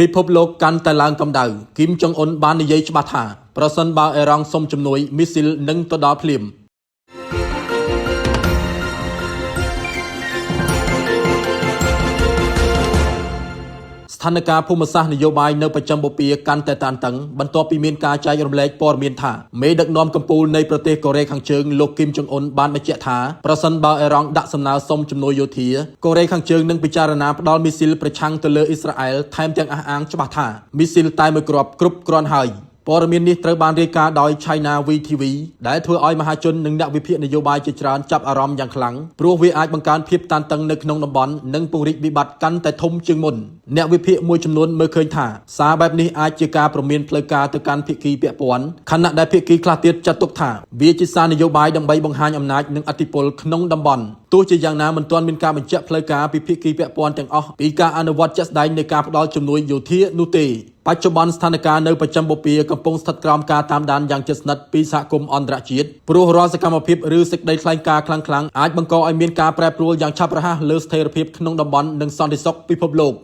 ពិភពលោកកាន់តែឡើងកម្ដៅគីមចុងអ៊ុនបាននិយាយច្បាស់ថាប្រសិនបើអេរ៉ង់សុំជំនួយមីស៊ីលនឹងទៅដល់ភ្លាមស្ថានភាពភូមិសាស្ត្រនយោបាយនៅប្រចាំបូព៌ាកាន់តែតានតឹងបន្ទាប់ពីមានការចែករំលែកព័ត៌មានថាមេដឹកនាំកម្ពុជានៃប្រទេសកូរ៉េខាងជើងលោកគីមចុងអ៊ុនបានបញ្ជាក់ថាប្រសិនបើអេរ៉ង់ដាក់សំណើសុំជំនួយយោធាកូរ៉េខាងជើងនឹងពិចារណាផ្ដល់មីស៊ីលប្រឆាំងទៅលើអ៊ីស្រាអែលថែមទាំងអះអាងច្បាស់ថាមីស៊ីលតែមួយគ្រាប់គ្រប់គ្រាន់ហើយព័ត៌មាននេះត្រូវបានរាយការណ៍ដោយ China VTV ដែលធ្វើឲ្យមហាជននិងអ្នកវិភាគនយោបាយជាច្រើនចាប់អារម្មណ៍យ៉ាងខ្លាំងព្រោះវាអាចបង្កើនភាពតានតឹងនៅក្នុងតំបន់និងពង្រីកវិបត្តិកាន់តែធំជាងមុនអ្នកវិភាគមួយចំនួនមើលឃើញថាសារបែបនេះអាចជាការព្រមានផ្លូវការទៅកាន់ភាគីពាក់ព័ន្ធខណៈដែលភាគីខ្លះទៀតចាត់ទុកថាវាជាសារនយោបាយដើម្បីបង្ហាញអំណាចនិងឥទ្ធិពលក្នុងតំបន់ទោះជាយ៉ាងណាមិនទាន់មានការបញ្ជាក់ផ្លូវការពីភាគីពាក់ព័ន្ធទាំងអស់ពីការអនុវត្តជាក់ស្ដែងនៃការផ្ដល់ជំនួយយោធានោះទេបច្ចុប្បន្នស្ថានភាពនៅប្រចាំបូព៌ាកំពុងស្ថិតក្រោមការតាមដានយ៉ាងជិតស្និទ្ធពីសហគមន៍អន្តរជាតិព្រោះរាល់សកម្មភាពឬសេចក្តីថ្លែងការណ៍ខ្លាំងៗអាចបង្កឲ្យមានការប្រែប្រួលយ៉ាងឆាប់រហ័សលើស្ថិរភាពក្នុងតំបន់និងសន្តិសុខពិភពលោក